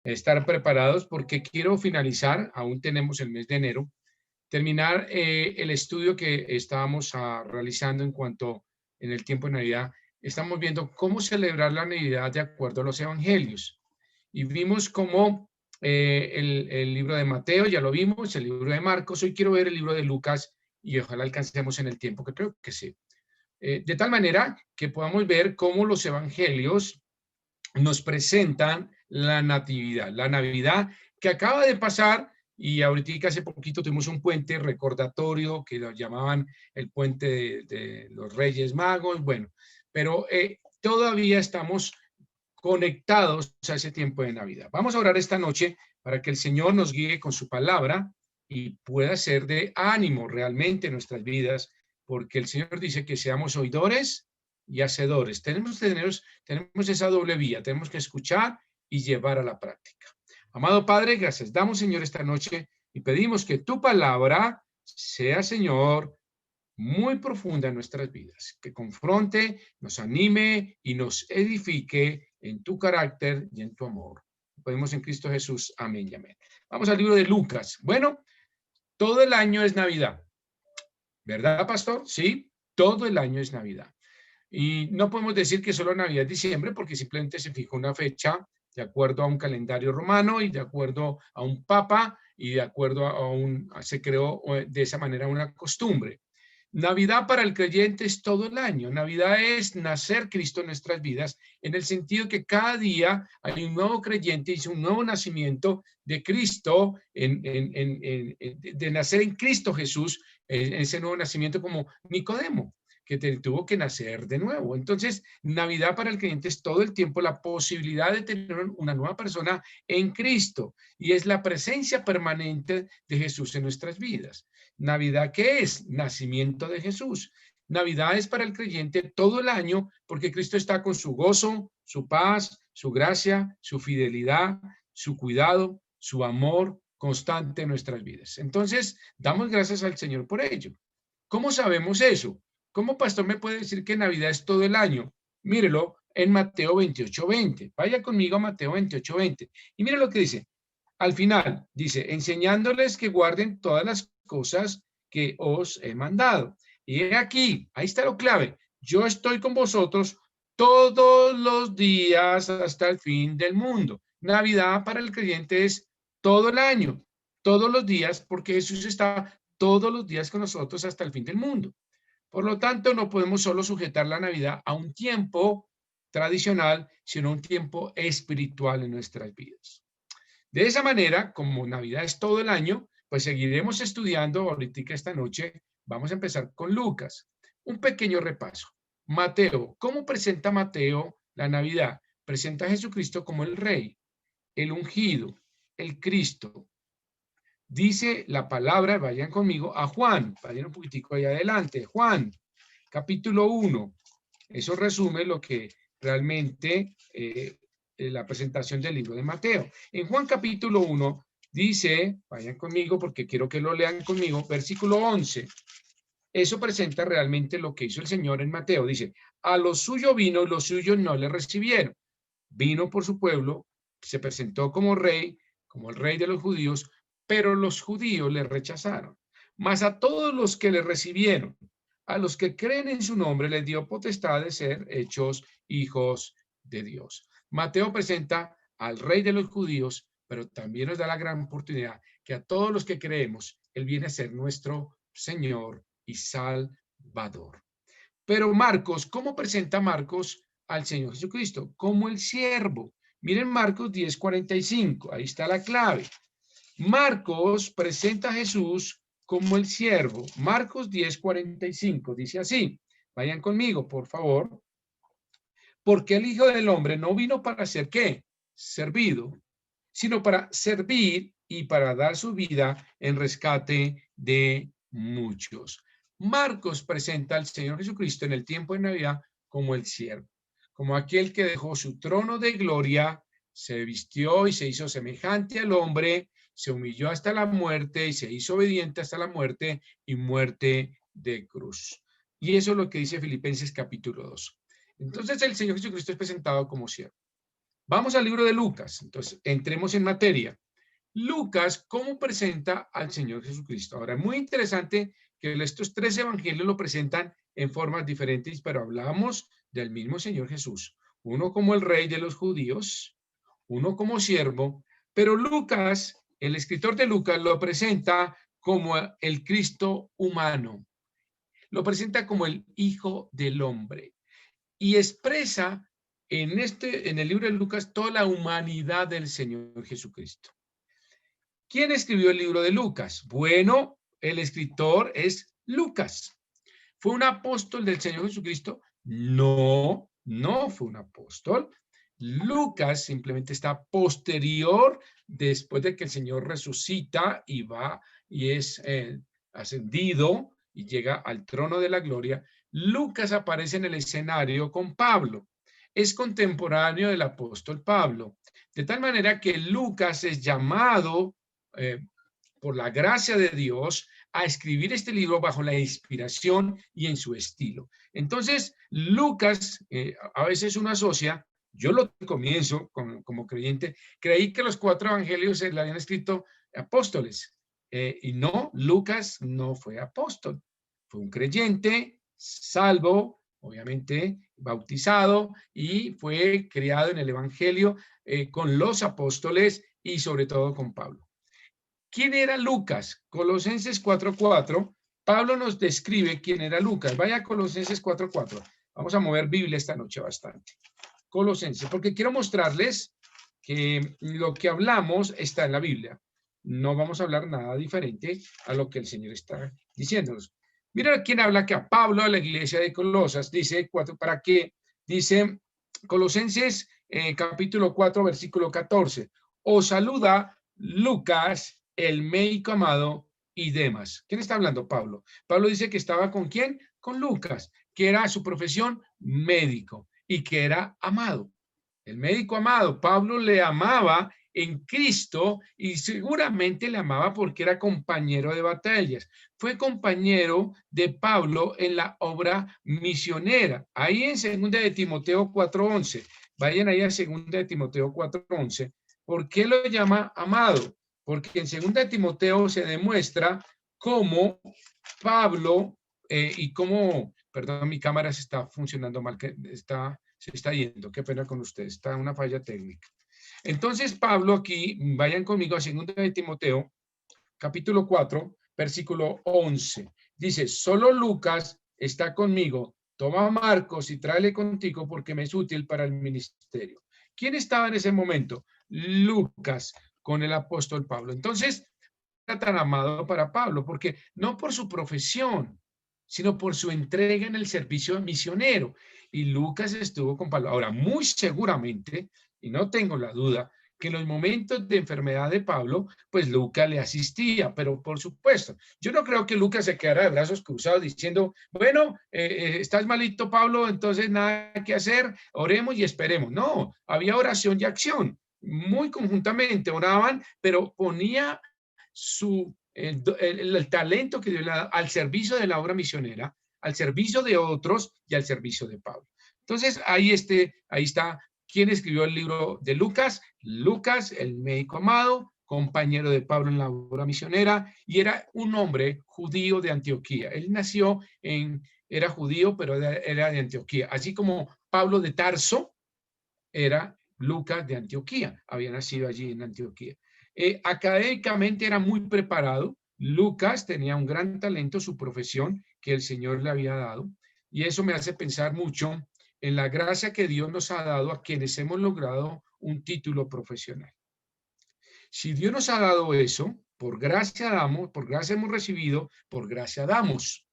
estar preparados porque quiero finalizar, aún tenemos el mes de enero, terminar el estudio que estábamos realizando en cuanto en el tiempo de Navidad. Estamos viendo cómo celebrar la Navidad de acuerdo a los evangelios. Y vimos cómo el libro de Mateo, ya lo vimos, el libro de Marcos, hoy quiero ver el libro de Lucas y ojalá alcancemos en el tiempo, que creo que sí. De tal manera que podamos ver cómo los evangelios nos presentan la natividad, la Navidad que acaba de pasar y ahorita hace poquito tuvimos un puente recordatorio que lo llamaban el puente de los Reyes Magos, bueno, pero todavía estamos conectados a ese tiempo de Navidad. Vamos a orar esta noche para que el Señor nos guíe con su palabra y pueda ser de ánimo realmente en nuestras vidas, porque el Señor dice que seamos oidores y hacedores. Tenemos esa doble vía, tenemos que escuchar y llevar a la práctica. Amado Padre, gracias damos, Señor, esta noche y pedimos que tu palabra sea, Señor, muy profunda en nuestras vidas, que confronte, nos anime y nos edifique en tu carácter y en tu amor. Podemos en Cristo Jesús. Amén y amén. Vamos al libro de Lucas. Bueno, todo el año es Navidad, ¿verdad, pastor? Sí, todo el año es Navidad. Y no podemos decir que solo Navidad, diciembre, porque simplemente se fijó una fecha de acuerdo a un calendario romano y de acuerdo a un papa y de acuerdo se creó de esa manera una costumbre. Navidad para el creyente es todo el año. Navidad es nacer Cristo en nuestras vidas, en el sentido que cada día hay un nuevo creyente y un nuevo nacimiento de Cristo, de nacer en Cristo Jesús, ese nuevo nacimiento como Nicodemo, que tuvo que nacer de nuevo. Entonces, Navidad para el creyente es todo el tiempo la posibilidad de tener una nueva persona en Cristo y es la presencia permanente de Jesús en nuestras vidas. Navidad, ¿qué es? Nacimiento de Jesús. Navidad es para el creyente todo el año porque Cristo está con su gozo, su paz, su gracia, su fidelidad, su cuidado, su amor constante en nuestras vidas. Entonces, damos gracias al Señor por ello. ¿Cómo sabemos eso? ¿Cómo pastor me puede decir que Navidad es todo el año? Mírelo en Mateo 28:20. Vaya conmigo a Mateo 28:20. Y mire lo que dice. Al final, dice, enseñándoles que guarden todas las cosas que os he mandado. Y aquí, ahí está lo clave. Yo estoy con vosotros todos los días hasta el fin del mundo. Navidad para el creyente es todo el año, todos los días, porque Jesús está todos los días con nosotros hasta el fin del mundo. Por lo tanto, no podemos solo sujetar la Navidad a un tiempo tradicional, sino a un tiempo espiritual en nuestras vidas. De esa manera, como Navidad es todo el año, pues seguiremos estudiando ahorita esta noche. Vamos a empezar con Lucas. Un pequeño repaso. Mateo, ¿cómo presenta Mateo la Navidad? Presenta a Jesucristo como el Rey, el ungido, el Cristo. Dice la palabra, vayan conmigo, a Juan, vayan un poquitico ahí adelante. Juan, capítulo 1. Eso resume lo que realmente la presentación del libro de Mateo. En Juan capítulo 1 dice, vayan conmigo porque quiero que lo lean conmigo, versículo 11. Eso presenta realmente lo que hizo el Señor en Mateo. Dice, a lo suyo vino y los suyos no le recibieron. Vino por su pueblo, se presentó como el rey de los judíos, pero los judíos le rechazaron. Mas a todos los que le recibieron, a los que creen en su nombre, les dio potestad de ser hechos hijos de Dios. Mateo presenta al rey de los judíos, pero también nos da la gran oportunidad que a todos los que creemos, Él viene a ser nuestro Señor y Salvador. Pero Marcos, ¿cómo presenta Marcos al Señor Jesucristo? Como el siervo. Miren Marcos 10:45, ahí está la clave. Marcos presenta a Jesús como el siervo. Marcos 10:45 dice así. Vayan conmigo, por favor. Porque el Hijo del Hombre no vino para ser ¿qué? Servido, sino para servir y para dar su vida en rescate de muchos. Marcos presenta al Señor Jesucristo en el tiempo de Navidad como el siervo, como aquel que dejó su trono de gloria, se vistió y se hizo semejante al hombre, se humilló hasta la muerte y se hizo obediente hasta la muerte y muerte de cruz. Y eso es lo que dice Filipenses capítulo 2. Entonces el Señor Jesucristo es presentado como siervo. Vamos al libro de Lucas. Entonces, entremos en materia. Lucas, ¿cómo presenta al Señor Jesucristo? Ahora, es muy interesante que estos tres evangelios lo presentan en formas diferentes, pero hablamos del mismo Señor Jesús. Uno como el rey de los judíos, uno como siervo, pero Lucas, el escritor de Lucas, lo presenta como el Cristo humano, lo presenta como el Hijo del Hombre y expresa en el libro de Lucas toda la humanidad del Señor Jesucristo. ¿Quién escribió el libro de Lucas? Bueno, el escritor es Lucas. ¿Fue un apóstol del Señor Jesucristo? No, no fue un apóstol. Lucas simplemente está posterior después de que el Señor resucita y va y es ascendido y llega al trono de la gloria. Lucas aparece en el escenario con Pablo. Es contemporáneo del apóstol Pablo. De tal manera que Lucas es llamado eh, por la gracia de Dios a escribir este libro bajo la inspiración y en su estilo. Entonces, Lucas, a veces uno asocia, yo lo comienzo como creyente, creí que los 4 evangelios se le habían escrito apóstoles, y no, Lucas no fue apóstol, fue un creyente, salvo, obviamente, bautizado, y fue criado en el evangelio con los apóstoles y sobre todo con Pablo. ¿Quién era Lucas? Colosenses 4:4. Pablo nos describe quién era Lucas. Vaya a Colosenses 4:4. Vamos a mover Biblia esta noche bastante. Colosenses, porque quiero mostrarles que lo que hablamos está en la Biblia. No vamos a hablar nada diferente a lo que el Señor está diciéndonos. Mira quién habla acá. Pablo a la iglesia de Colosas dice, ¿para qué? Dice Colosenses capítulo 4, versículo 14. Os saluda Lucas, el médico amado, y demás. ¿Quién está hablando? Pablo. Pablo dice que estaba ¿con quién? Con Lucas, que era su profesión médico y que era amado. El médico amado, Pablo le amaba en Cristo y seguramente le amaba porque era compañero de batallas. Fue compañero de Pablo en la obra misionera. Ahí en 2 de Timoteo 4:11. Vayan ahí a 2 de Timoteo 4:11. ¿Por qué lo llama amado? Porque en 2 de Timoteo se demuestra cómo Pablo y cómo, perdón, mi cámara se está funcionando mal, que se está yendo, qué pena con ustedes, está una falla técnica. Entonces Pablo aquí, vayan conmigo a 2 de Timoteo, capítulo 4, versículo 11. Dice, solo Lucas está conmigo, toma a Marcos y tráele contigo porque me es útil para el ministerio. ¿Quién estaba en ese momento? Lucas con el apóstol Pablo. Entonces, era tan amado para Pablo, porque no por su profesión, sino por su entrega en el servicio misionero. Y Lucas estuvo con Pablo. Ahora, muy seguramente, y no tengo la duda, que en los momentos de enfermedad de Pablo, pues Lucas le asistía, pero por supuesto, yo no creo que Lucas se quedara de brazos cruzados diciendo, bueno, estás malito Pablo, entonces nada que hacer, oremos y esperemos. No, había oración y acción. Muy conjuntamente oraban, pero ponía el talento que dio al servicio de la obra misionera, al servicio de otros y al servicio de Pablo. Entonces, ahí está. ¿Quién escribió el libro de Lucas? Lucas, el médico amado, compañero de Pablo en la obra misionera, y era un hombre judío de Antioquía. Él era judío, pero era de Antioquía. Así como Pablo de Tarso era Lucas de Antioquía, había nacido allí en Antioquía. Académicamente era muy preparado. Lucas tenía un gran talento, su profesión que el Señor le había dado, y eso me hace pensar mucho en la gracia que Dios nos ha dado a quienes hemos logrado un título profesional. Si Dios nos ha dado eso, por gracia damos, por gracia hemos recibido, por gracia damos.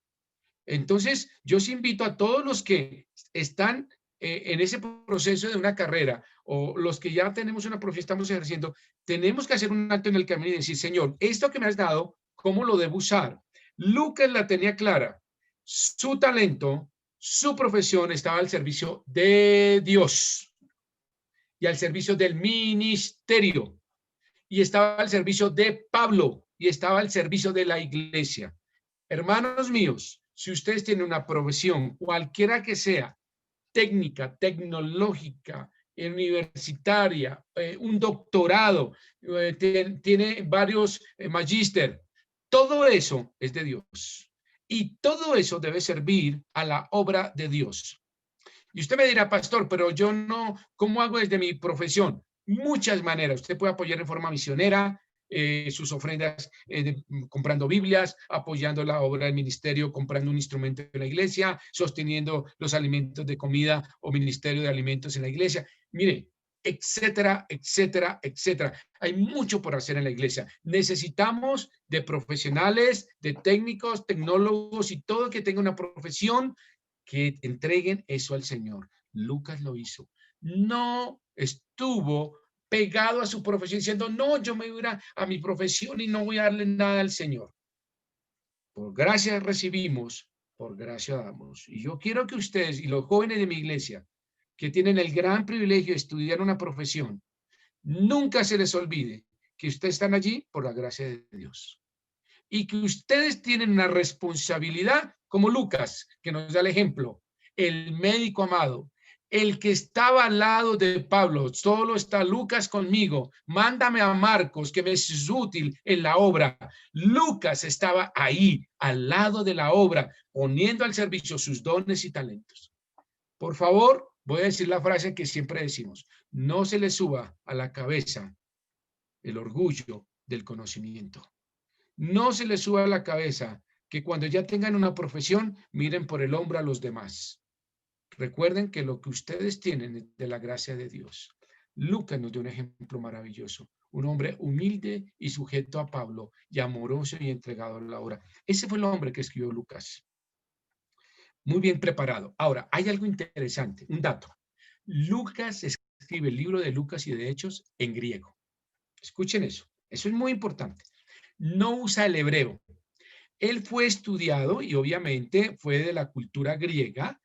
Entonces, yo os invito a todos los que están en ese proceso de una carrera o los que ya tenemos una profesión, estamos ejerciendo, tenemos que hacer un acto en el camino y decir, Señor, esto que me has dado, ¿cómo lo debo usar? Lucas la tenía clara. Su talento, su profesión estaba al servicio de Dios y al servicio del ministerio y estaba al servicio de Pablo y estaba al servicio de la iglesia. Hermanos míos, si ustedes tienen una profesión, cualquiera que sea, técnica, tecnológica, universitaria, un doctorado, tiene varios magíster. Todo eso es de Dios. Y todo eso debe servir a la obra de Dios. Y usted me dirá, pastor, pero yo no, ¿cómo hago desde mi profesión? Muchas maneras. Usted puede apoyar en forma misionera, sus ofrendas, comprando Biblias, apoyando la obra del ministerio, comprando un instrumento de la iglesia, sosteniendo los alimentos de comida o ministerio de alimentos en la iglesia. Mire, etcétera, etcétera, etcétera. Hay mucho por hacer en la iglesia. Necesitamos de profesionales, de técnicos, tecnólogos y todo que tenga una profesión que entreguen eso al Señor. Lucas lo hizo. No estuvo pegado a su profesión diciendo, no, yo me voy a mi profesión y no voy a darle nada al Señor. Por gracia recibimos, por gracia damos. Y yo quiero que ustedes y los jóvenes de mi iglesia, que tienen el gran privilegio de estudiar una profesión, nunca se les olvide que ustedes están allí por la gracia de Dios. Y que ustedes tienen una responsabilidad, como Lucas, que nos da el ejemplo, el médico amado, el que estaba al lado de Pablo, solo está Lucas conmigo, mándame a Marcos, que me es útil en la obra. Lucas estaba ahí, al lado de la obra, poniendo al servicio sus dones y talentos. Por favor, voy a decir la frase que siempre decimos, no se le suba a la cabeza el orgullo del conocimiento. No se les suba a la cabeza que cuando ya tengan una profesión, miren por el hombro a los demás. Recuerden que lo que ustedes tienen es de la gracia de Dios. Lucas nos dio un ejemplo maravilloso. Un hombre humilde y sujeto a Pablo, y amoroso y entregado a la obra. Ese fue el hombre que escribió Lucas. Muy bien preparado. Ahora, hay algo interesante, un dato. Lucas escribe el libro de Lucas y de Hechos en griego. Escuchen eso. Eso es muy importante. No usa el hebreo. Él fue estudiado y obviamente fue de la cultura griega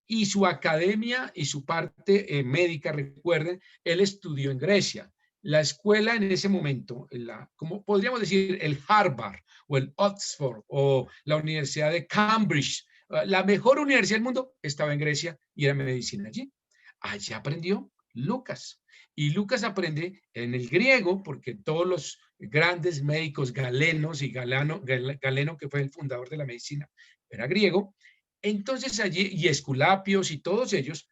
y su academia y su parte médica, recuerden, él estudió en Grecia. La escuela en ese momento, como podríamos decir, el Harvard o el Oxford o la Universidad de Cambridge, la mejor universidad del mundo estaba en Grecia y era medicina allí. Allí aprendió Lucas. Y Lucas aprende en el griego, porque todos los grandes médicos, Galenos y Galeno, que fue el fundador de la medicina, era griego. Entonces allí, y Esculapios y todos ellos,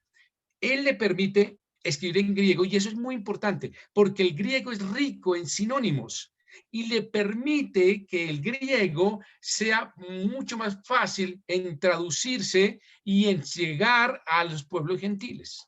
él le permite escribir en griego, y eso es muy importante, porque el griego es rico en sinónimos y le permite que el griego sea mucho más fácil en traducirse y en llegar a los pueblos gentiles.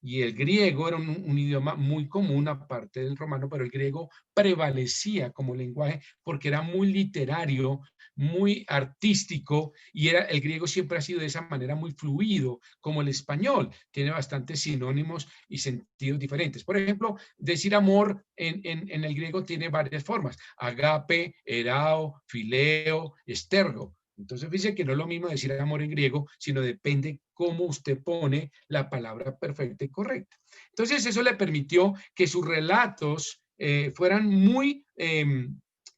Y el griego era un idioma muy común, aparte del romano, pero el griego prevalecía como lenguaje porque era muy literario, muy artístico, y el griego siempre ha sido de esa manera muy fluido, como el español, tiene bastantes sinónimos y sentidos diferentes. Por ejemplo, decir amor en el griego tiene varias formas: agape, erao, fileo, estergo. Entonces, fíjense que no es lo mismo decir amor en griego, sino depende cómo usted pone la palabra perfecta y correcta. Entonces, eso le permitió que sus relatos fueran muy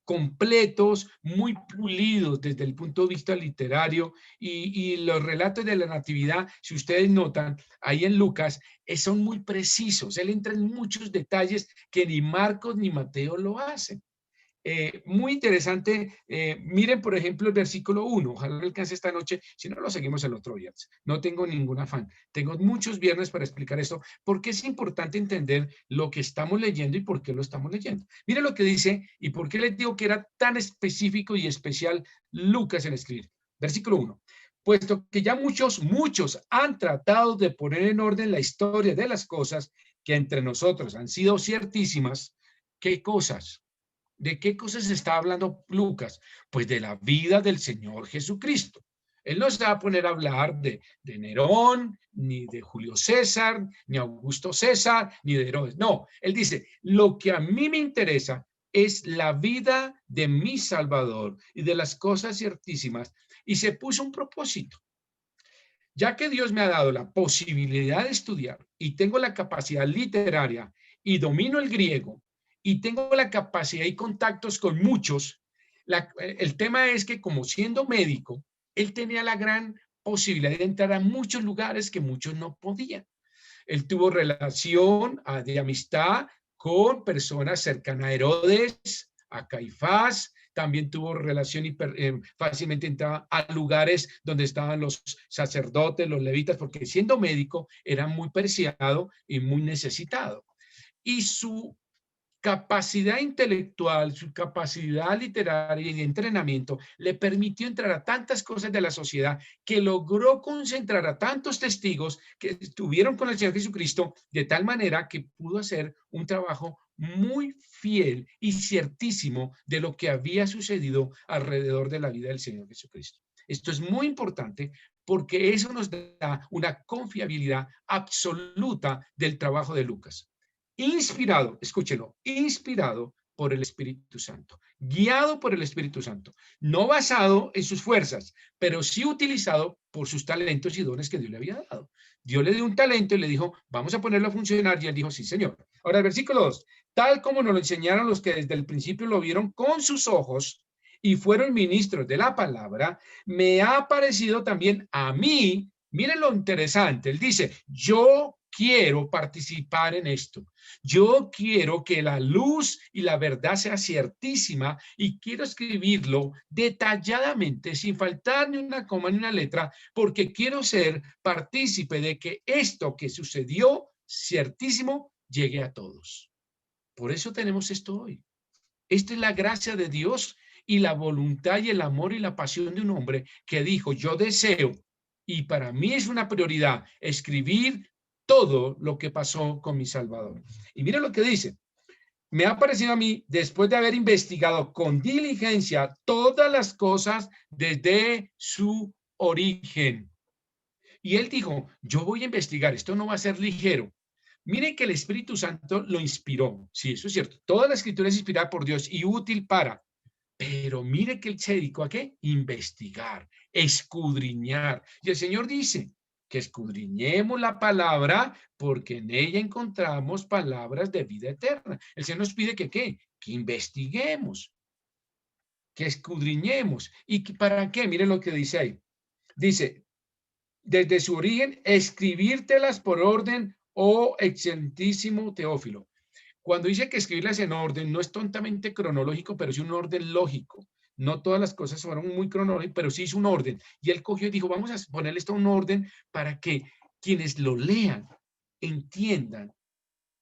completos, muy pulidos desde el punto de vista literario, y los relatos de la natividad, si ustedes notan, ahí en Lucas, son muy precisos. Él entra en muchos detalles que ni Marcos ni Mateo lo hacen. Muy interesante. Miren, por ejemplo, el versículo 1. Ojalá lo alcance esta noche. Si no, lo seguimos el otro viernes. No tengo ningún afán. Tengo muchos viernes para explicar esto, porque es importante entender lo que estamos leyendo y por qué lo estamos leyendo. Miren lo que dice y por qué les digo que era tan específico y especial Lucas en escribir. Versículo 1. Puesto que ya muchos han tratado de poner en orden la historia de las cosas que entre nosotros han sido ciertísimas. ¿Qué cosas? ¿De qué cosas está hablando Lucas? Pues de la vida del Señor Jesucristo. Él no se va a poner a hablar de Nerón, ni de Julio César, ni Augusto César, ni de Herodes. No, él dice, lo que a mí me interesa es la vida de mi Salvador y de las cosas ciertísimas. Y se puso un propósito. Ya que Dios me ha dado la posibilidad de estudiar y tengo la capacidad literaria y domino el griego y tengo la capacidad y contactos con muchos, el tema es que, como siendo médico, él tenía la gran posibilidad de entrar a muchos lugares que muchos no podían. Él tuvo relación de amistad con personas cercanas a Herodes, a Caifás, también tuvo relación y fácilmente entraba a lugares donde estaban los sacerdotes, los levitas, porque siendo médico era muy preciado y muy necesitado. Y su capacidad intelectual, su capacidad literaria y de entrenamiento le permitió entrar a tantas cosas de la sociedad que logró concentrar a tantos testigos que estuvieron con el Señor Jesucristo de tal manera que pudo hacer un trabajo muy fiel y ciertísimo de lo que había sucedido alrededor de la vida del Señor Jesucristo. Esto es muy importante porque eso nos da una confiabilidad absoluta del trabajo de Lucas. Inspirado, escúchelo, inspirado por el Espíritu Santo, guiado por el Espíritu Santo, no basado en sus fuerzas, pero sí utilizado por sus talentos y dones que Dios le había dado. Dios le dio un talento y le dijo, vamos a ponerlo a funcionar, y él dijo, sí, Señor. Ahora, el versículo 2, tal como nos lo enseñaron los que desde el principio lo vieron con sus ojos y fueron ministros de la palabra, me ha parecido también a mí, miren lo interesante, él dice, yo quiero participar en esto. Yo quiero que la luz y la verdad sea ciertísima y quiero escribirlo detalladamente, sin faltar ni una coma ni una letra, porque quiero ser partícipe de que esto que sucedió, ciertísimo, llegue a todos. Por eso tenemos esto hoy. Esta es la gracia de Dios y la voluntad y el amor y la pasión de un hombre que dijo, yo deseo, y para mí es una prioridad, escribir todo lo que pasó con mi Salvador. Y mira lo que dice. Me ha parecido a mí, después de haber investigado con diligencia todas las cosas desde su origen. Y él dijo, yo voy a investigar, esto no va a ser ligero. Miren que el Espíritu Santo lo inspiró. Sí, eso es cierto. Toda la escritura es inspirada por Dios y útil para. Pero mire que él se dedicó a qué? Investigar, escudriñar. Y el Señor dice que escudriñemos la palabra porque en ella encontramos palabras de vida eterna. El Señor nos pide que ¿qué? Que investiguemos, que escudriñemos. ¿Y para qué? Mire lo que dice ahí. Dice, desde su origen, escribírtelas por orden, oh excelentísimo Teófilo. Cuando dice que escribirlas en orden, no es tontamente cronológico, pero sí un orden lógico. No todas las cosas fueron muy cronológicas, pero sí es un orden. Y él cogió y dijo, vamos a ponerle esto a un orden para que quienes lo lean entiendan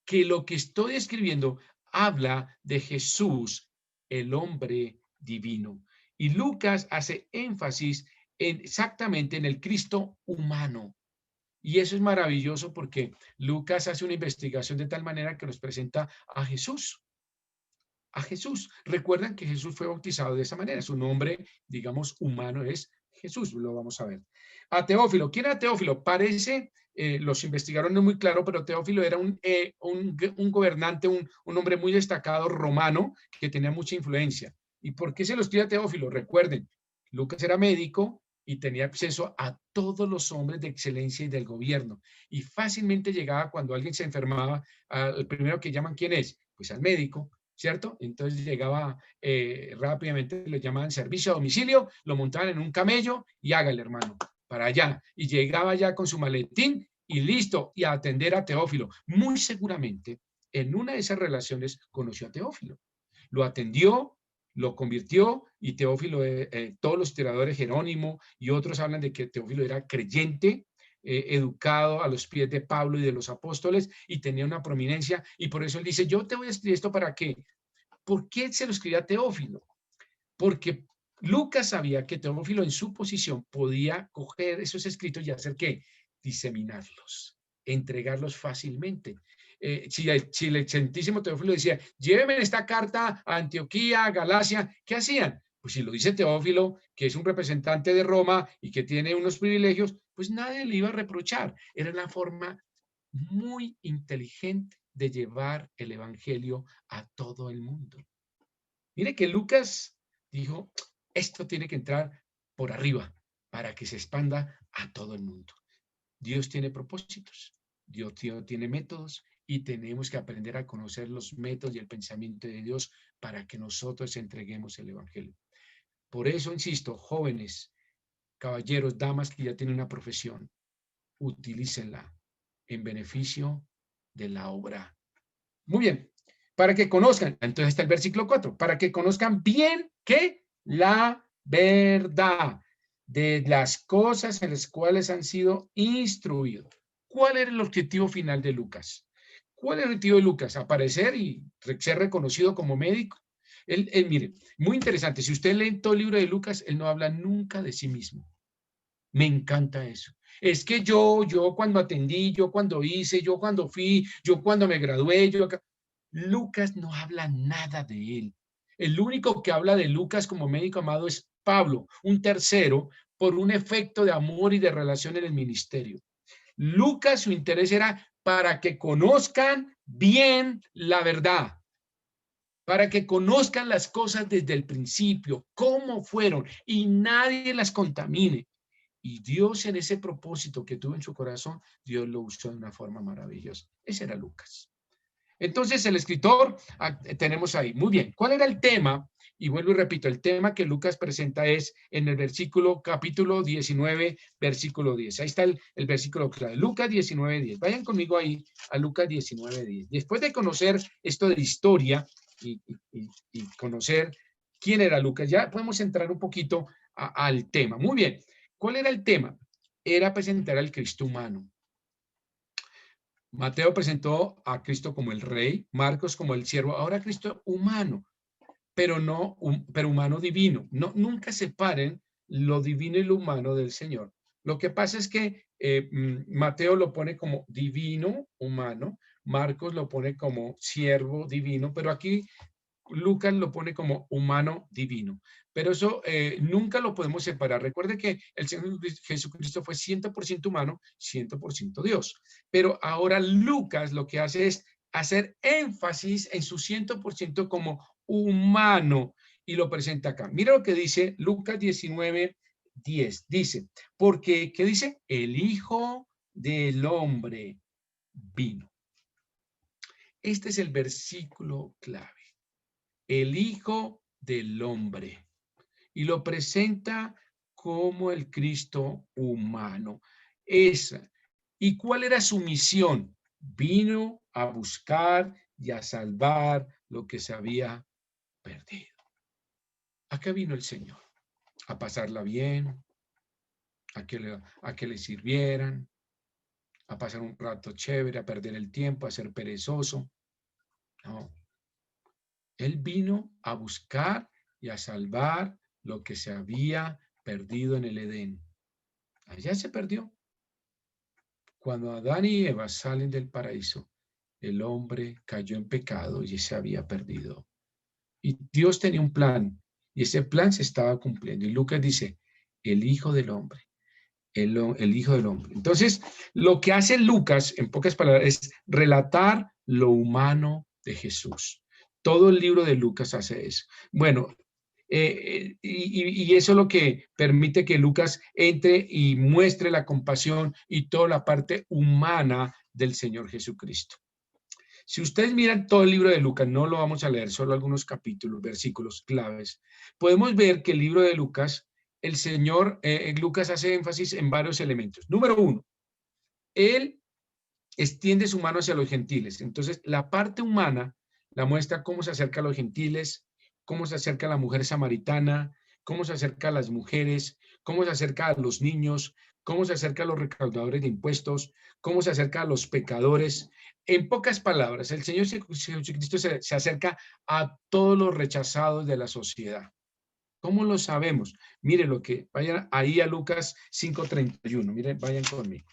que lo que estoy escribiendo habla de Jesús, el hombre divino. Y Lucas hace énfasis exactamente en el Cristo humano. Y eso es maravilloso porque Lucas hace una investigación de tal manera que nos presenta a Jesús. A Jesús. Recuerdan que Jesús fue bautizado de esa manera. Su nombre, digamos, humano es Jesús. Lo vamos a ver. A Teófilo. ¿Quién era Teófilo? Parece, los investigaron no muy claro, pero Teófilo era un gobernante, un hombre muy destacado romano que tenía mucha influencia. ¿Y por qué se lo escribe a Teófilo? Recuerden, Lucas era médico y tenía acceso a todos los hombres de excelencia y del gobierno. Y fácilmente llegaba cuando alguien se enfermaba, al primero que llaman, ¿quién es? Pues al médico, ¿cierto? Entonces llegaba rápidamente, lo llamaban servicio a domicilio, lo montaban en un camello y hágale, hermano, para allá. Y llegaba ya con su maletín y listo, y a atender a Teófilo. Muy seguramente, en una de esas relaciones conoció a Teófilo. Lo atendió, lo convirtió y Teófilo, todos los historiadores, Jerónimo y otros hablan de que Teófilo era creyente, educado a los pies de Pablo y de los apóstoles y tenía una prominencia y por eso él dice, yo te voy a escribir esto para qué. ¿Por qué se lo escribía a Teófilo? Porque Lucas sabía que Teófilo en su posición podía coger esos escritos y hacer qué, diseminarlos, entregarlos fácilmente. Si el excelentísimo Teófilo decía, lléveme esta carta a Antioquía, a Galacia, ¿qué hacían? Pues si lo dice Teófilo, que es un representante de Roma y que tiene unos privilegios, pues nadie le iba a reprochar. Era una forma muy inteligente de llevar el evangelio a todo el mundo. Mire que Lucas dijo, esto tiene que entrar por arriba para que se expanda a todo el mundo. Dios tiene propósitos, Dios tiene métodos y tenemos que aprender a conocer los métodos y el pensamiento de Dios para que nosotros entreguemos el evangelio. Por eso, insisto, jóvenes, caballeros, damas que ya tienen una profesión, utilícenla, en beneficio de la obra. Muy bien, para que conozcan, entonces está el versículo 4, para que conozcan bien que la verdad de las cosas en las cuales han sido instruidos. ¿Cuál era el objetivo final de Lucas? ¿Cuál era el objetivo de Lucas? Aparecer y ser reconocido como médico. Mire, muy interesante, si usted lee todo el libro de Lucas, él no habla nunca de sí mismo. Me encanta eso. Es que yo cuando atendí, yo cuando hice, yo cuando fui, yo cuando me gradué, Lucas no habla nada de él. El único que habla de Lucas como médico amado es Pablo, un tercero, por un efecto de amor y de relación en el ministerio. Lucas, su interés era para que conozcan bien la verdad, para que conozcan las cosas desde el principio, cómo fueron, y nadie las contamine. Y Dios, en ese propósito que tuvo en su corazón, Dios lo usó de una forma maravillosa. Ese era Lucas. Entonces, el escritor, tenemos ahí. Muy bien, ¿cuál era el tema? Y vuelvo y repito, el tema que Lucas presenta es en el capítulo 19, versículo 10. Ahí está el versículo clave, Lucas 19, 10. Vayan conmigo ahí a Lucas 19, 10. Después de conocer esto de historia y conocer quién era Lucas, ya podemos entrar un poquito al tema. Muy bien, ¿cuál era el tema? Era presentar al Cristo humano. Mateo presentó a Cristo como el rey, Marcos como el siervo, ahora Cristo humano, pero no, pero humano divino. No, nunca separen lo divino y lo humano del Señor. Lo que pasa es que Mateo lo pone como divino, humano, Marcos lo pone como siervo divino, pero aquí Lucas lo pone como humano divino, pero eso nunca lo podemos separar. Recuerde que el Señor Jesucristo fue 100% humano, 100% Dios, pero ahora Lucas lo que hace es hacer énfasis en su 100% como humano y lo presenta acá. Mira lo que dice Lucas 19, 10. Dice, porque, ¿qué dice? El Hijo del Hombre vino. Este es el versículo clave. El Hijo del Hombre, y lo presenta como el Cristo humano. Esa. ¿Y cuál era su misión? Vino a buscar y a salvar lo que se había perdido. ¿A qué vino el Señor? A pasarla bien, a que le sirvieran, a pasar un rato chévere, a perder el tiempo, a ser perezoso. No. Él vino a buscar y a salvar lo que se había perdido en el Edén. Allá se perdió. Cuando Adán y Eva salen del paraíso, el hombre cayó en pecado y se había perdido. Y Dios tenía un plan, y ese plan se estaba cumpliendo. Y Lucas dice, el Hijo del Hombre, el Hijo del Hombre. Entonces, lo que hace Lucas, en pocas palabras, es relatar lo humano de Jesús. Todo el libro de Lucas hace eso. Bueno, y eso es lo que permite que Lucas entre y muestre la compasión y toda la parte humana del Señor Jesucristo. Si ustedes miran todo el libro de Lucas, no lo vamos a leer, solo algunos capítulos, versículos claves, podemos ver que el libro de Lucas, el Señor, Lucas hace énfasis en varios elementos. Número uno, él extiende su mano hacia los gentiles. Entonces, la parte humana la muestra cómo se acerca a los gentiles, cómo se acerca a la mujer samaritana, cómo se acerca a las mujeres, cómo se acerca a los niños, cómo se acerca a los recaudadores de impuestos, cómo se acerca a los pecadores. En pocas palabras, el Señor Jesucristo se acerca a todos los rechazados de la sociedad. ¿Cómo lo sabemos? Miren lo que, vayan ahí a Lucas 5:31, miren, vayan conmigo.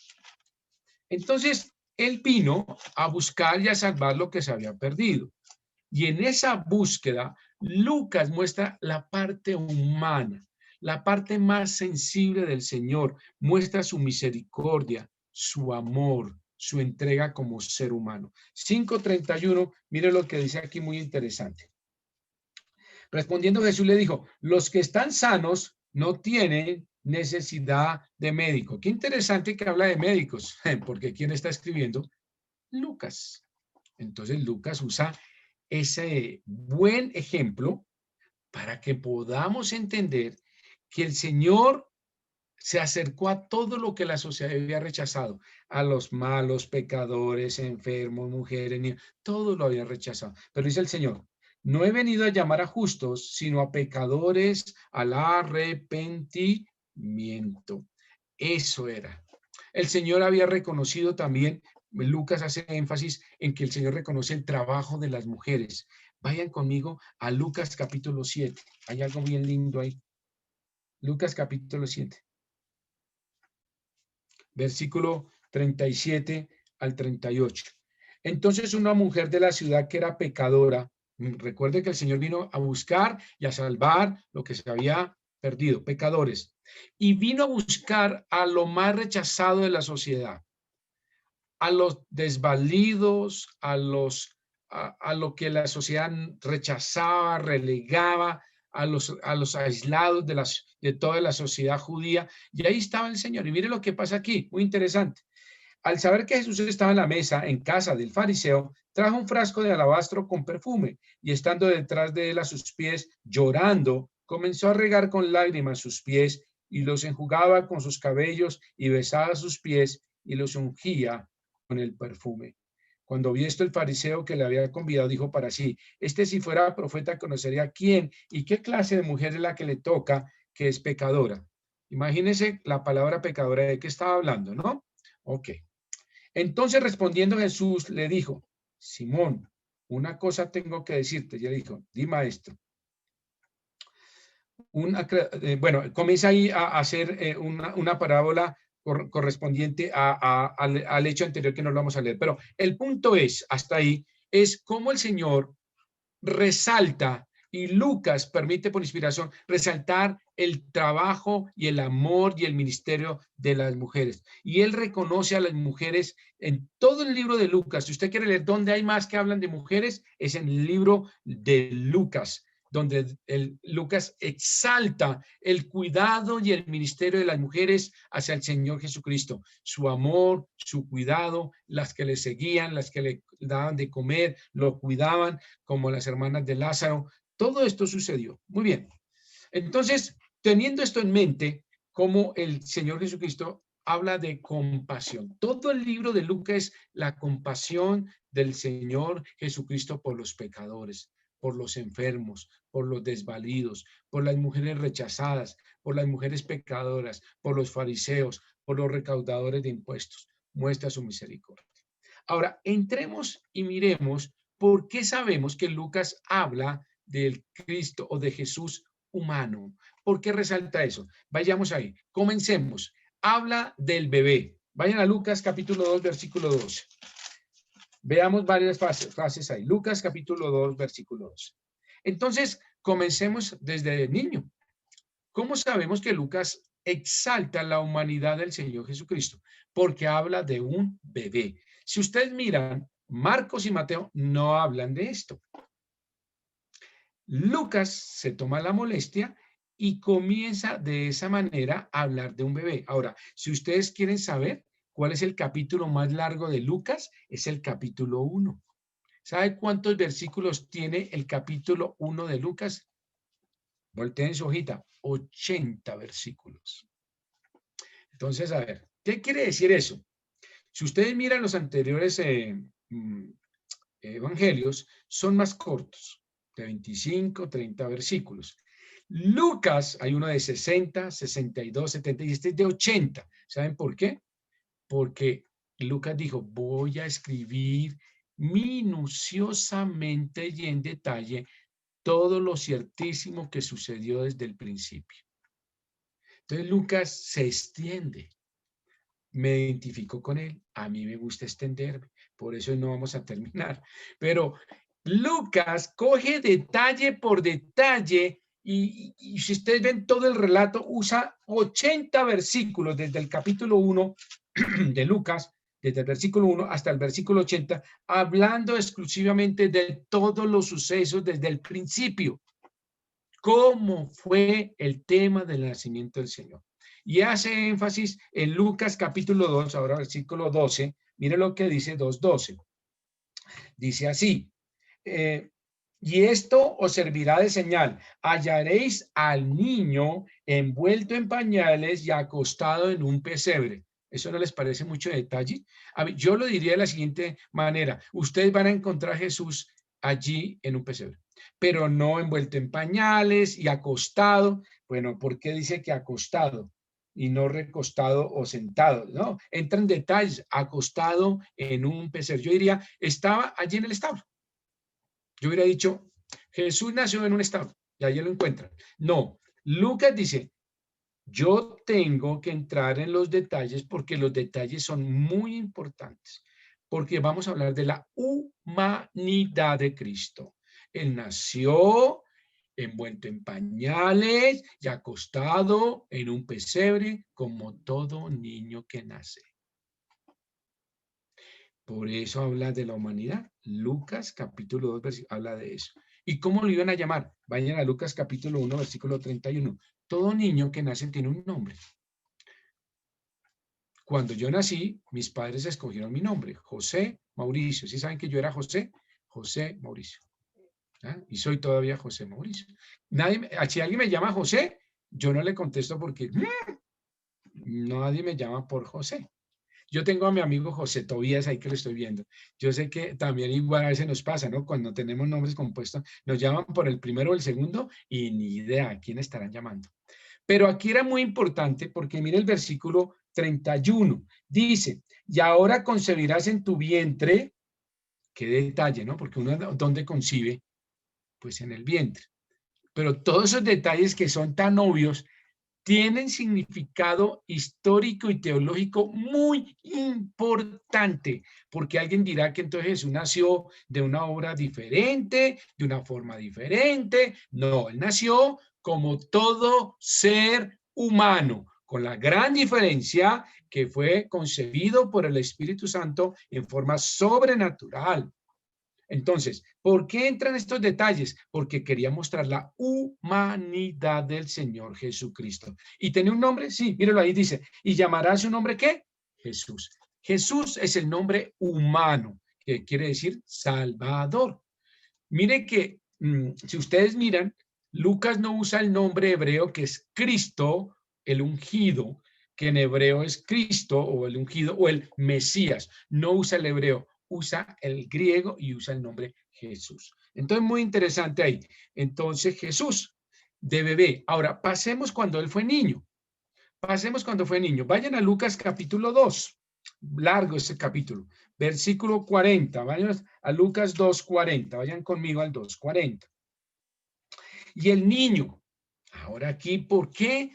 Entonces, él vino a buscar y a salvar lo que se había perdido. Y en esa búsqueda, Lucas muestra la parte humana, la parte más sensible del Señor, muestra su misericordia, su amor, su entrega como ser humano. 5:31, mire lo que dice aquí muy interesante. Respondiendo Jesús le dijo, los que están sanos no tienen necesidad de médico. Qué interesante que habla de médicos, porque ¿quién está escribiendo? Lucas. Entonces Lucas usa ese buen ejemplo para que podamos entender que el Señor se acercó a todo lo que la sociedad había rechazado, a los malos, pecadores, enfermos, mujeres, niños, todo lo había rechazado. Pero dice el Señor, no he venido a llamar a justos, sino a pecadores al arrepentimiento. Eso era. El Señor había reconocido también, Lucas hace énfasis en que el Señor reconoce el trabajo de las mujeres. Vayan conmigo a Lucas capítulo 7. Hay algo bien lindo ahí. Lucas capítulo 7. Versículo 37 al 38. Entonces una mujer de la ciudad que era pecadora, recuerde que el Señor vino a buscar y a salvar lo que se había perdido, pecadores, y vino a buscar a lo más rechazado de la sociedad, a los desvalidos, a lo que la sociedad rechazaba, relegaba, a los aislados de toda la sociedad judía. Y ahí estaba el Señor. Y mire lo que pasa aquí, muy interesante. Al saber que Jesús estaba en la mesa en casa del fariseo, trajo un frasco de alabastro con perfume y estando detrás de él a sus pies, llorando, comenzó a regar con lágrimas sus pies y los enjugaba con sus cabellos y besaba sus pies y los ungía con el perfume. Cuando vio esto el fariseo que le había convidado, dijo para sí, este si fuera profeta conocería quién y qué clase de mujer es la que le toca, que es pecadora. Imagínense la palabra pecadora de qué estaba hablando, ¿no? Ok. Entonces respondiendo Jesús le dijo, Simón, una cosa tengo que decirte. Y él dijo, di maestro. Bueno, comienza ahí a hacer una parábola correspondiente al hecho anterior que no lo vamos a leer. Pero el punto es, hasta ahí, es cómo el Señor resalta y Lucas permite por inspiración resaltar el trabajo y el amor y el ministerio de las mujeres. Y él reconoce a las mujeres en todo el libro de Lucas. Si usted quiere leer dónde hay más que hablan de mujeres, es en el libro de Lucas, donde Lucas exalta el cuidado y el ministerio de las mujeres hacia el Señor Jesucristo, su amor, su cuidado, las que le seguían, las que le daban de comer, lo cuidaban, como las hermanas de Lázaro. Todo esto sucedió. Muy bien. Entonces, teniendo esto en mente, como el Señor Jesucristo habla de compasión. Todo el libro de Lucas es la compasión del Señor Jesucristo por los pecadores, por los enfermos, por los desvalidos, por las mujeres rechazadas, por las mujeres pecadoras, por los fariseos, por los recaudadores de impuestos. Muestra su misericordia. Ahora, entremos y miremos por qué sabemos que Lucas habla del Cristo o de Jesús humano. ¿Por qué resalta eso? Vayamos ahí. Comencemos. Habla del bebé. Vayan a Lucas capítulo 2, versículo 12. Veamos varias frases ahí. Lucas capítulo 2, versículo 12. Entonces, comencemos desde el niño. ¿Cómo sabemos que Lucas exalta la humanidad del Señor Jesucristo? Porque habla de un bebé. Si ustedes miran, Marcos y Mateo no hablan de esto. Lucas se toma la molestia y comienza de esa manera a hablar de un bebé. Ahora, si ustedes quieren saber cuál es el capítulo más largo de Lucas, es el capítulo 1. ¿Sabe cuántos versículos tiene el capítulo 1 de Lucas? Volteen su hojita, 80 versículos. Entonces, a ver, ¿qué quiere decir eso? Si ustedes miran los anteriores evangelios, son más cortos, de 25, 30 versículos. Lucas, hay uno de 60, 62, 70 y este es de 80. ¿Saben por qué? Porque Lucas dijo, voy a escribir minuciosamente y en detalle todo lo ciertísimo que sucedió desde el principio. Entonces Lucas se extiende. Me identifico con él. A mí me gusta extenderme. Por eso no vamos a terminar. Pero Lucas coge detalle por detalle y si ustedes ven todo el relato, usa 80 versículos desde el capítulo 1 de Lucas, desde el versículo 1 hasta el versículo 80, hablando exclusivamente de todos los sucesos desde el principio. ¿Cómo fue el tema del nacimiento del Señor? Y hace énfasis en Lucas capítulo 2, ahora versículo 12. Mire lo que dice 2:12. Dice así, Y esto os servirá de señal. Hallaréis al niño envuelto en pañales y acostado en un pesebre. ¿Eso no les parece mucho detalle? A mí, yo lo diría de la siguiente manera. Ustedes van a encontrar a Jesús allí en un pesebre, pero no envuelto en pañales y acostado. Bueno, ¿por qué dice que acostado y no recostado o sentado? No, entra en detalles. Acostado en un pesebre. Yo diría, estaba allí en el establo. Yo hubiera dicho, Jesús nació en un establo y allí lo encuentran. No, Lucas dice, yo tengo que entrar en los detalles porque los detalles son muy importantes, porque vamos a hablar de la humanidad de Cristo. Él nació envuelto en pañales y acostado en un pesebre como todo niño que nace. Por eso habla de la humanidad. Lucas capítulo 2 habla de eso. ¿Y cómo lo iban a llamar? Vayan a Lucas capítulo 1, versículo 31. Todo niño que nace tiene un nombre. Cuando yo nací, mis padres escogieron mi nombre, José Mauricio. ¿Sí saben que yo era José? José Mauricio. ¿Ah? Y soy todavía José Mauricio. Si alguien me llama José, yo no le contesto porque nadie me llama por José. Yo tengo a mi amigo José Tobías ahí que lo estoy viendo. Yo sé que también igual a veces nos pasa, ¿no? Cuando tenemos nombres compuestos, nos llaman por el primero o el segundo y ni idea a quién estarán llamando. Pero aquí era muy importante porque mire el versículo 31. Dice, y ahora concebirás en tu vientre, qué detalle, ¿no? Porque uno, ¿dónde concibe? Pues en el vientre. Pero todos esos detalles que son tan obvios tienen significado histórico y teológico muy importante, porque alguien dirá que entonces Jesús nació de una obra diferente, de una forma diferente. No, él nació como todo ser humano, con la gran diferencia que fue concebido por el Espíritu Santo en forma sobrenatural. Entonces, ¿por qué entran estos detalles? Porque quería mostrar la humanidad del Señor Jesucristo. ¿Y tiene un nombre? Sí, míralo ahí, dice, ¿y llamará su nombre qué? Jesús. Jesús es el nombre humano, que quiere decir Salvador. Mire que, si ustedes miran, Lucas no usa el nombre hebreo que es Cristo, el ungido, que en hebreo es Cristo o el ungido o el Mesías. No usa el hebreo, usa el griego y usa el nombre Jesús. Entonces, muy interesante ahí. Entonces, Jesús de bebé. Ahora, pasemos cuando él fue niño. Pasemos cuando fue niño. Vayan a Lucas capítulo 2. Largo ese capítulo. Versículo 40. Vayan a Lucas 2:40. Vayan conmigo al 2:40. Y el niño. Ahora aquí, ¿por qué?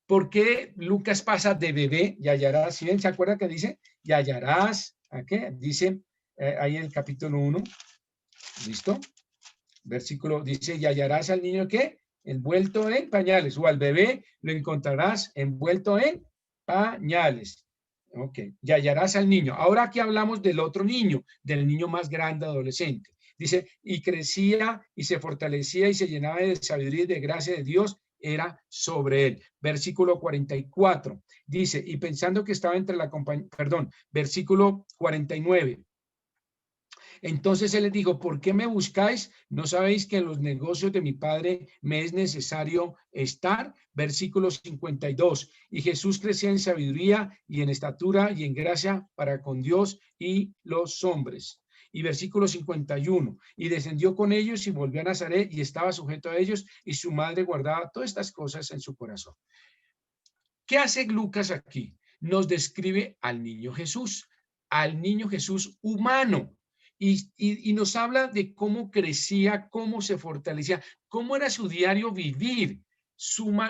¿Por qué Lucas pasa de bebé y hallarás? ¿Sí ven? ¿Se acuerda que dice? Y hallarás. ¿A qué? Dice ahí en el capítulo 1. ¿Listo? Versículo dice, y hallarás al niño ¿qué? Envuelto en pañales, o al bebé lo encontrarás envuelto en pañales. Ok, y hallarás al niño. Ahora aquí hablamos del otro niño, del niño más grande, adolescente. Dice, y crecía y se fortalecía y se llenaba de sabiduría y de gracia de Dios, era sobre él. Versículo 44. Dice, y pensando que estaba entre la compañía, perdón, versículo 49. Entonces él les dijo, ¿por qué me buscáis? ¿No sabéis que en los negocios de mi Padre me es necesario estar? Versículo 52. Y Jesús crecía en sabiduría y en estatura y en gracia para con Dios y los hombres. Y versículo 51. Y descendió con ellos y volvió a Nazaret y estaba sujeto a ellos y su madre guardaba todas estas cosas en su corazón. ¿Qué hace Lucas aquí? Nos describe al niño Jesús humano. Y nos habla de cómo crecía, cómo se fortalecía, cómo era su diario vivir.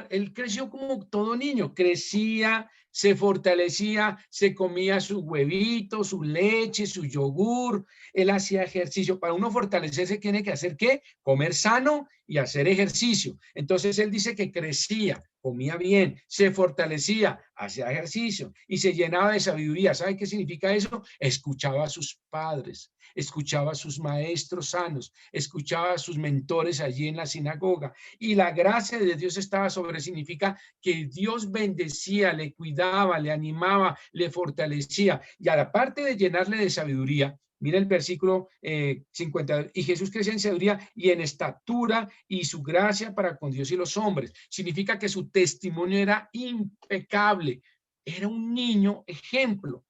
Él creció como todo niño, crecía, se fortalecía, se comía su huevito, su leche, su yogur, él hacía ejercicio. Para uno fortalecerse tiene que hacer ¿qué? Comer sano y hacer ejercicio. Entonces él dice que crecía, comía bien, se fortalecía, hacía ejercicio y se llenaba de sabiduría. ¿Sabe qué significa eso? Escuchaba a sus padres, escuchaba a sus maestros sanos, escuchaba a sus mentores allí en la sinagoga y la gracia de Dios estaba sobre él. Significa que Dios bendecía, le cuidaba, le animaba, le fortalecía y a la parte de llenarle de sabiduría, Mira el versículo 50. Y Jesús crecía en sabiduría y en estatura y su gracia para con Dios y los hombres. Significa que su testimonio era impecable. Era un niño ejemplo.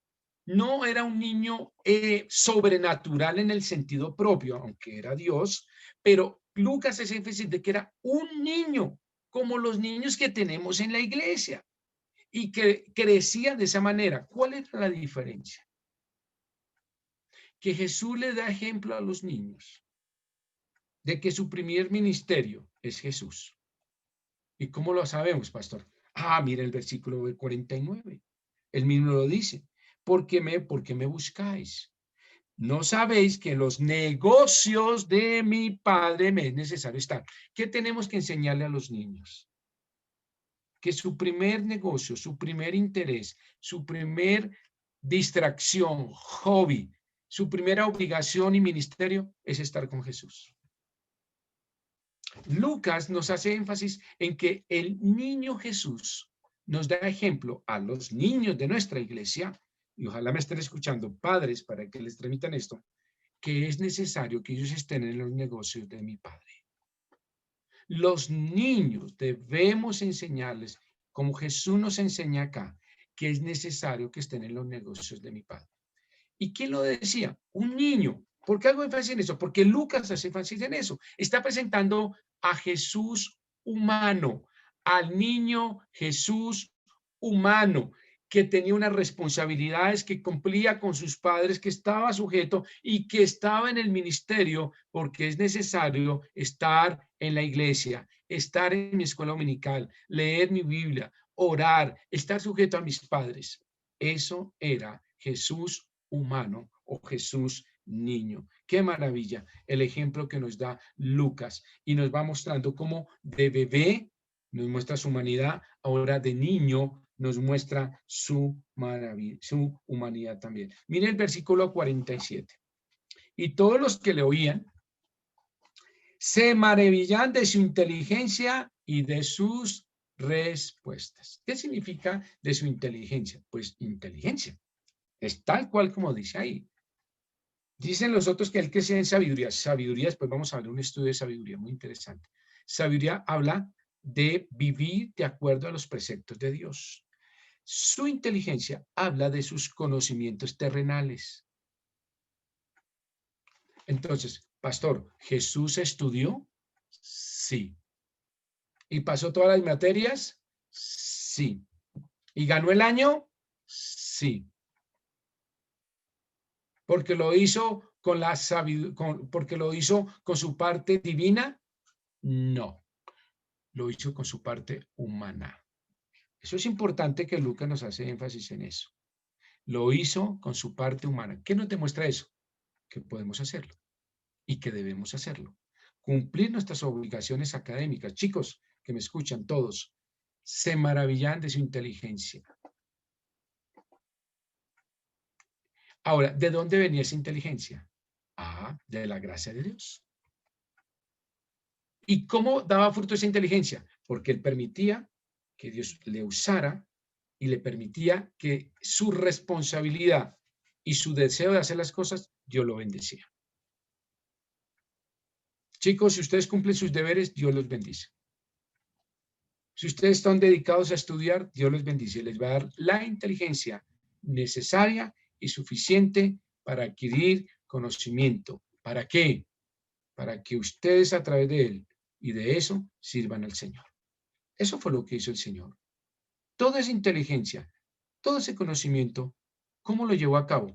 No era un niño sobrenatural en el sentido propio, aunque era Dios, pero Lucas hace énfasis de que era un niño, como los niños que tenemos en la iglesia, y que crecía de esa manera. ¿Cuál es la diferencia? Que Jesús le da ejemplo a los niños de que su primer ministerio es Jesús. ¿Y cómo lo sabemos, pastor? Mira el versículo 49. Él mismo lo dice. ¿Por qué me buscáis? ¿No sabéis que en los negocios de mi Padre me es necesario estar? ¿Qué tenemos que enseñarle a los niños? Que su primer negocio, su primer interés, su primer distracción, hobby, su primera obligación y ministerio es estar con Jesús. Lucas nos hace énfasis en que el niño Jesús nos da ejemplo a los niños de nuestra iglesia, y ojalá me estén escuchando padres para que les transmitan esto, que es necesario que ellos estén en los negocios de mi Padre. Los niños debemos enseñarles, como Jesús nos enseña acá, que es necesario que estén en los negocios de mi Padre. ¿Y quién lo decía? Un niño. ¿Por qué hago énfasis en eso? Porque Lucas hace énfasis en eso. Está presentando a Jesús humano, al niño Jesús humano, que tenía unas responsabilidades, que cumplía con sus padres, que estaba sujeto y que estaba en el ministerio, porque es necesario estar en la iglesia, estar en mi escuela dominical, leer mi Biblia, orar, estar sujeto a mis padres. Eso era Jesús humano o Jesús niño. Qué maravilla el ejemplo que nos da Lucas y nos va mostrando cómo de bebé nos muestra su humanidad, ahora de niño nos muestra su maravilla, su humanidad también. Mire el versículo 47. Y todos los que le oían se maravillan de su inteligencia y de sus respuestas. ¿Qué significa de su inteligencia? Pues inteligencia. Es tal cual como dice ahí. Dicen los otros que él crecía en sabiduría. Sabiduría, después vamos a ver un estudio de sabiduría muy interesante. Sabiduría habla de vivir de acuerdo a los preceptos de Dios. Su inteligencia habla de sus conocimientos terrenales. Entonces, pastor, ¿Jesús estudió? Sí. ¿Y pasó todas las materias? Sí. ¿Y ganó el año? Sí. Porque lo hizo con la sabiduría, porque lo hizo con su parte divina. No, lo hizo con su parte humana. Eso es importante que Lucas nos hace énfasis en eso. Lo hizo con su parte humana. ¿Qué nos demuestra eso? Que podemos hacerlo y que debemos hacerlo. Cumplir nuestras obligaciones académicas. Chicos que me escuchan todos, se maravillan de su inteligencia. Ahora, ¿de dónde venía esa inteligencia? De la gracia de Dios. ¿Y cómo daba fruto esa inteligencia? Porque él permitía que Dios le usara y le permitía que su responsabilidad y su deseo de hacer las cosas, Dios lo bendecía. Chicos, si ustedes cumplen sus deberes, Dios los bendice. Si ustedes están dedicados a estudiar, Dios los bendice y les va a dar la inteligencia necesaria y suficiente para adquirir conocimiento. ¿Para qué? Para que ustedes a través de él y de eso sirvan al Señor. Eso fue lo que hizo el Señor. Toda esa inteligencia, todo ese conocimiento, ¿cómo lo llevó a cabo?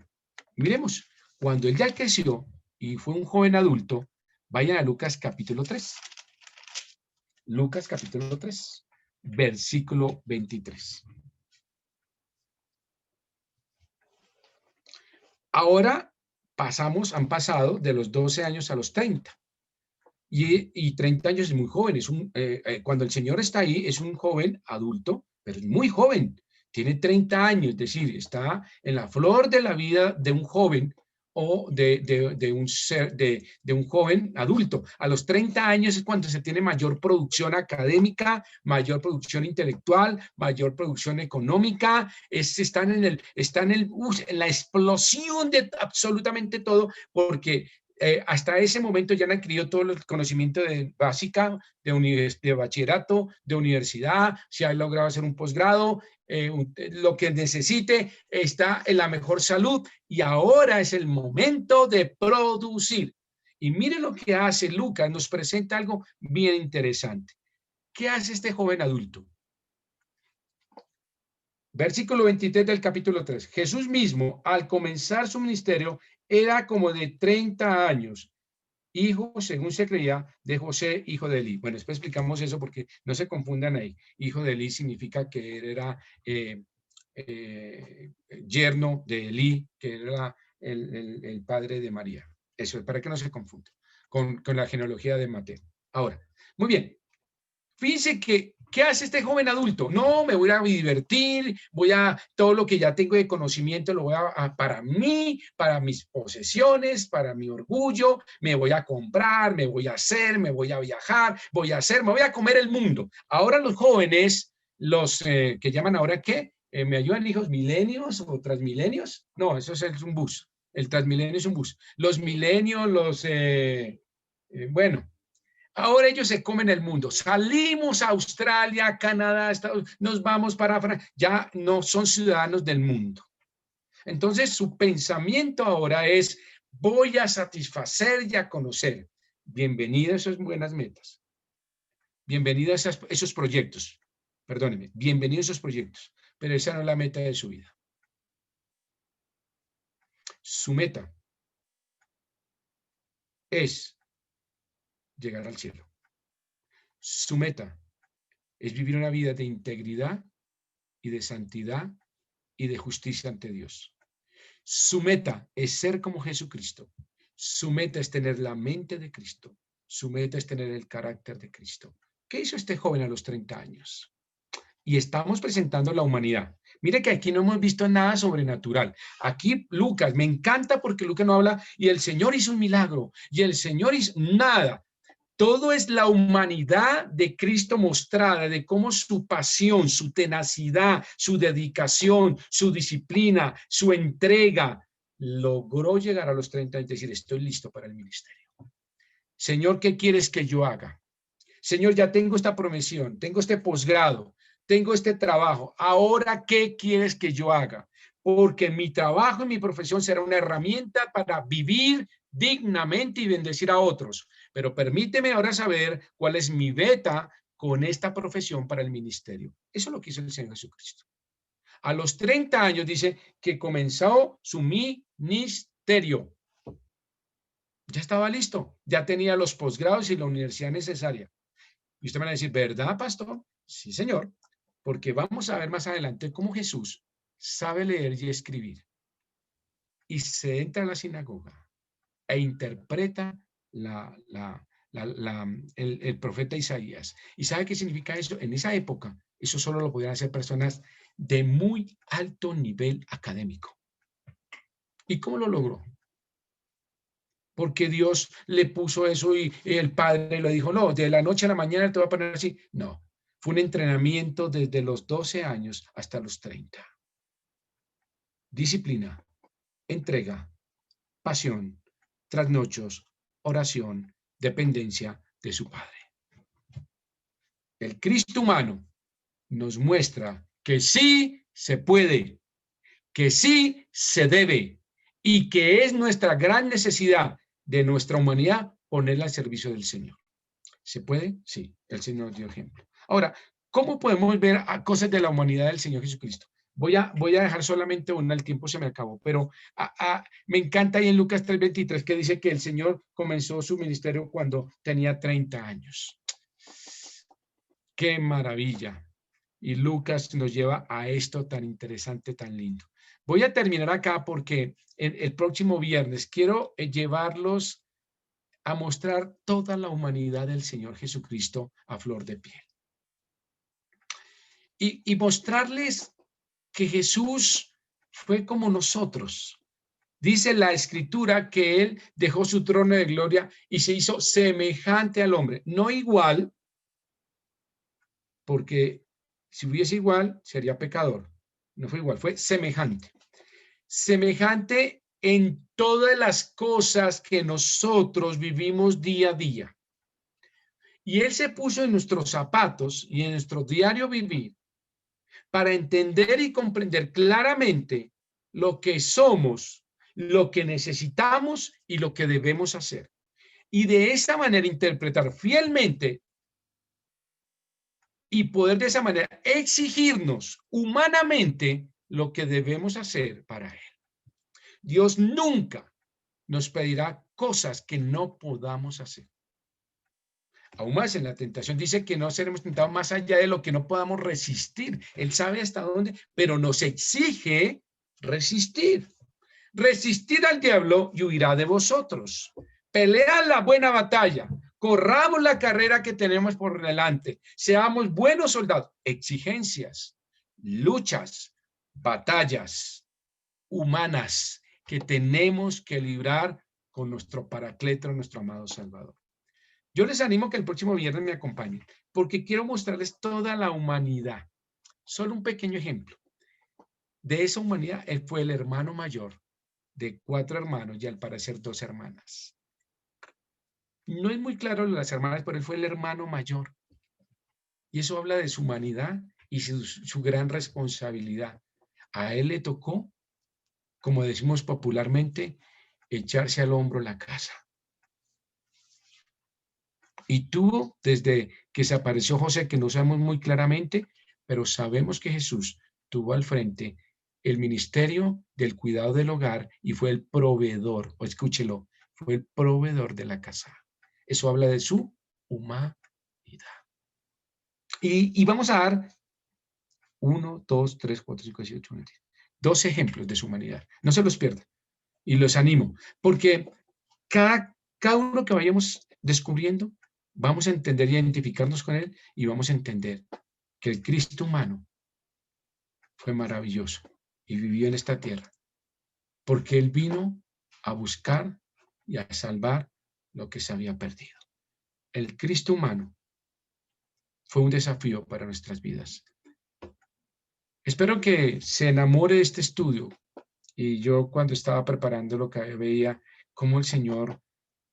Miremos, cuando él ya creció y fue un joven adulto, vayan a Lucas capítulo 3. Lucas capítulo 3, versículo 23. Ahora han pasado de los 12 años a los 30. Y 30 años es muy joven. Cuando el Señor está ahí, es un joven adulto, pero es muy joven. Tiene 30 años, es decir, está en la flor de la vida de un joven o de un ser, de un joven adulto. A los 30 años es cuando se tiene mayor producción académica, mayor producción intelectual, mayor producción económica, en la explosión de absolutamente todo, porque hasta ese momento ya han adquirido todo el conocimiento de básica, de bachillerato, de universidad, si ha logrado hacer un posgrado, lo que necesite, está en la mejor salud y ahora es el momento de producir. Y mire lo que hace Lucas, nos presenta algo bien interesante. ¿Qué hace este joven adulto? Versículo 23 del capítulo 3. Jesús mismo, al comenzar su ministerio, era como de 30 años, hijo, según se creía, de José, hijo de Elí. Bueno, después explicamos eso porque no se confundan ahí. Hijo de Elí significa que él era yerno de Elí, que era el padre de María. Eso es para que no se confunda con la genealogía de Mateo. Ahora, muy bien. Fíjense que, ¿qué hace este joven adulto? No, me voy a divertir, todo lo que ya tengo de conocimiento lo voy para mí, para mis posesiones, para mi orgullo, me voy a comprar, me voy a hacer, me voy a viajar, me voy a comer el mundo. Ahora los jóvenes, los que llaman ahora, ¿qué? ¿Me ayudan, hijos? ¿Milenios o transmilenios? No, eso es un bus. El transmilenio es un bus. Los milenios, bueno, ahora ellos se comen el mundo. Salimos a Australia, Canadá, nos vamos para Francia. Ya no son ciudadanos del mundo. Entonces su pensamiento ahora es, voy a satisfacer y a conocer. Bienvenido a esas buenas metas. Bienvenido a esos proyectos. Perdóneme, bienvenido a esos proyectos. Pero esa no es la meta de su vida. Su meta es llegar al cielo. Su meta es vivir una vida de integridad y de santidad y de justicia ante Dios. Su meta es ser como Jesucristo. Su meta es tener la mente de Cristo. Su meta es tener el carácter de Cristo. ¿Qué hizo este joven a los 30 años? Y estamos presentando la humanidad. Mire que aquí no hemos visto nada sobrenatural. Aquí Lucas, me encanta porque Lucas no habla y el Señor hizo un milagro y el Señor hizo nada. Todo es la humanidad de Cristo mostrada, de cómo su pasión, su tenacidad, su dedicación, su disciplina, su entrega, logró llegar a los 30 y decir, estoy listo para el ministerio. Señor, ¿qué quieres que yo haga? Señor, ya tengo esta promesión, tengo este posgrado, tengo este trabajo. Ahora, ¿qué quieres que yo haga? Porque mi trabajo y mi profesión será una herramienta para vivir dignamente y bendecir a otros. Pero permíteme ahora saber cuál es mi beta con esta profesión para el ministerio. Eso es lo que hizo el Señor Jesucristo. A los 30 años dice que comenzó su ministerio. Ya estaba listo, ya tenía los posgrados y la universidad necesaria. Y usted me va a decir, ¿verdad, pastor? Sí, señor, porque vamos a ver más adelante cómo Jesús sabe leer y escribir. Y se entra a la sinagoga e interpreta el profeta Isaías. ¿Y sabe qué significa eso? En esa época, eso solo lo podían hacer personas de muy alto nivel académico. ¿Y cómo lo logró? Porque Dios le puso eso y el Padre le dijo, no, de la noche a la mañana te va a poner así. No, fue un entrenamiento desde los 12 años hasta los 30. Disciplina, entrega, pasión, trasnochos, oración, dependencia de su Padre. El Cristo humano nos muestra que sí se puede, que sí se debe y que es nuestra gran necesidad de nuestra humanidad ponerla al servicio del Señor. ¿Se puede? Sí, el Señor dio ejemplo. Ahora, ¿cómo podemos ver a cosas de la humanidad del Señor Jesucristo? Voy a dejar solamente una, el tiempo se me acabó, pero me encanta ahí en Lucas 3:23 que dice que el Señor comenzó su ministerio cuando tenía 30 años. ¡Qué maravilla! Y Lucas nos lleva a esto tan interesante, tan lindo. Voy a terminar acá porque el próximo viernes quiero llevarlos a mostrar toda la humanidad del Señor Jesucristo a flor de piel. Y mostrarles que Jesús fue como nosotros. Dice la Escritura que Él dejó su trono de gloria y se hizo semejante al hombre. No igual, porque si hubiese igual, sería pecador. No fue igual, fue semejante. Semejante en todas las cosas que nosotros vivimos día a día. Y Él se puso en nuestros zapatos y en nuestro diario vivir para entender y comprender claramente lo que somos, lo que necesitamos y lo que debemos hacer. Y de esa manera interpretar fielmente y poder de esa manera exigirnos humanamente lo que debemos hacer para Él. Dios nunca nos pedirá cosas que no podamos hacer. Aún más en la tentación dice que no seremos tentados más allá de lo que no podamos resistir. Él sabe hasta dónde, pero nos exige resistir. Resistid al diablo y huirá de vosotros. Pelead la buena batalla. Corramos la carrera que tenemos por delante. Seamos buenos soldados. Exigencias, luchas, batallas humanas que tenemos que librar con nuestro Paracleto, nuestro amado Salvador. Yo les animo que el próximo viernes me acompañen, porque quiero mostrarles toda la humanidad. Solo un pequeño ejemplo. De esa humanidad, él fue el hermano mayor de 4 hermanos y al parecer 2 hermanas. No es muy claro las hermanas, pero él fue el hermano mayor. Y eso habla de su humanidad y su gran responsabilidad. A él le tocó, como decimos popularmente, echarse al hombro la casa. Y tuvo, desde que se apareció José, que no sabemos muy claramente, pero sabemos que Jesús tuvo al frente el ministerio del cuidado del hogar y fue el proveedor, o escúchelo, fue el proveedor de la casa. Eso habla de su humanidad. Y vamos a dar 1, 2, 3, 4, 5, 6, 8, 9, 10. 2 ejemplos de su humanidad. No se los pierdan. Y los animo, porque cada uno que vayamos descubriendo, vamos a entender y identificarnos con él y vamos a entender que el Cristo humano fue maravilloso y vivió en esta tierra, porque él vino a buscar y a salvar lo que se había perdido. El Cristo humano fue un desafío para nuestras vidas. Espero que se enamore de este estudio. Y yo cuando estaba preparando lo que veía cómo el Señor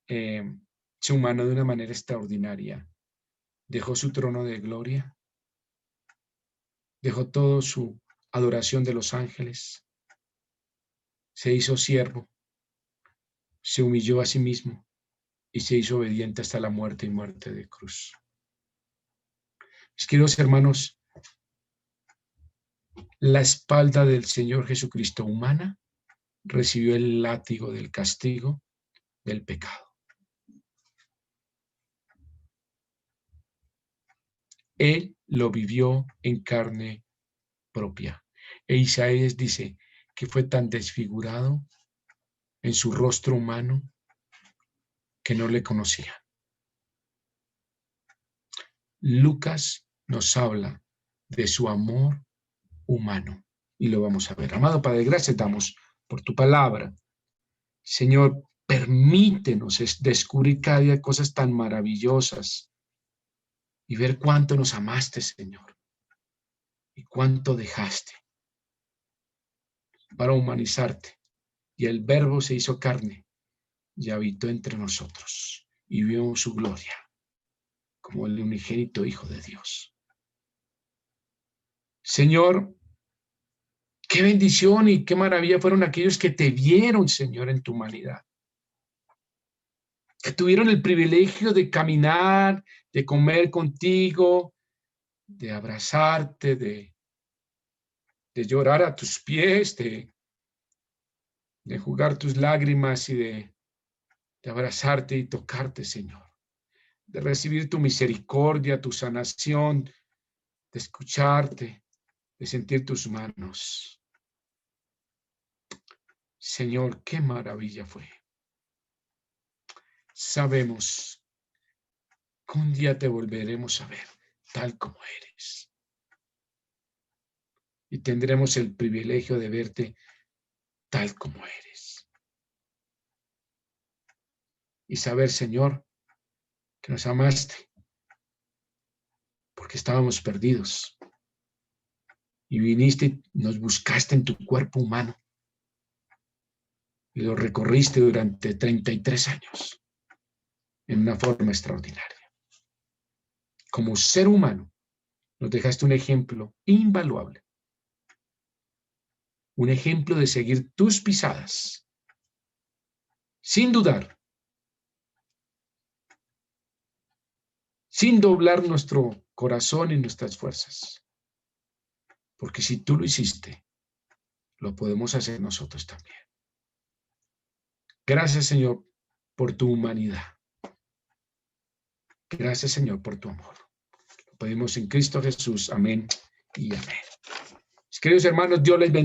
se humanó de una manera extraordinaria. Dejó su trono de gloria, dejó toda su adoración de los ángeles, se hizo siervo, se humilló a sí mismo y se hizo obediente hasta la muerte y muerte de cruz. Mis queridos hermanos, la espalda del Señor Jesucristo humana recibió el látigo del castigo del pecado. Él lo vivió en carne propia. E Isaías dice que fue tan desfigurado en su rostro humano que no le conocía. Lucas nos habla de su amor humano y lo vamos a ver. Amado Padre, gracias damos por tu palabra. Señor, permítenos descubrir cada día cosas tan maravillosas y ver cuánto nos amaste, Señor, y cuánto dejaste para humanizarte. Y el Verbo se hizo carne y habitó entre nosotros y vio su gloria como el unigénito Hijo de Dios. Señor, qué bendición y qué maravilla fueron aquellos que te vieron, Señor, en tu humanidad. Que tuvieron el privilegio de caminar, de comer contigo, de abrazarte, de llorar a tus pies, de jugar tus lágrimas y de abrazarte y tocarte, Señor. De recibir tu misericordia, tu sanación, de escucharte, de sentir tus manos. Señor, qué maravilla fue. Sabemos que un día te volveremos a ver tal como eres. Y tendremos el privilegio de verte tal como eres. y saber, Señor, que nos amaste porque estábamos perdidos y viniste y nos buscaste en tu cuerpo humano y lo recorriste durante 33 años en una forma extraordinaria. Como ser humano, nos dejaste un ejemplo invaluable, un ejemplo de seguir tus pisadas, sin dudar, sin doblar nuestro corazón y nuestras fuerzas. Porque si tú lo hiciste, lo podemos hacer nosotros también. Gracias, Señor, por tu humanidad. Gracias, Señor, por tu amor. Lo pedimos en Cristo Jesús. Amén y amén. Queridos hermanos, Dios les bendiga.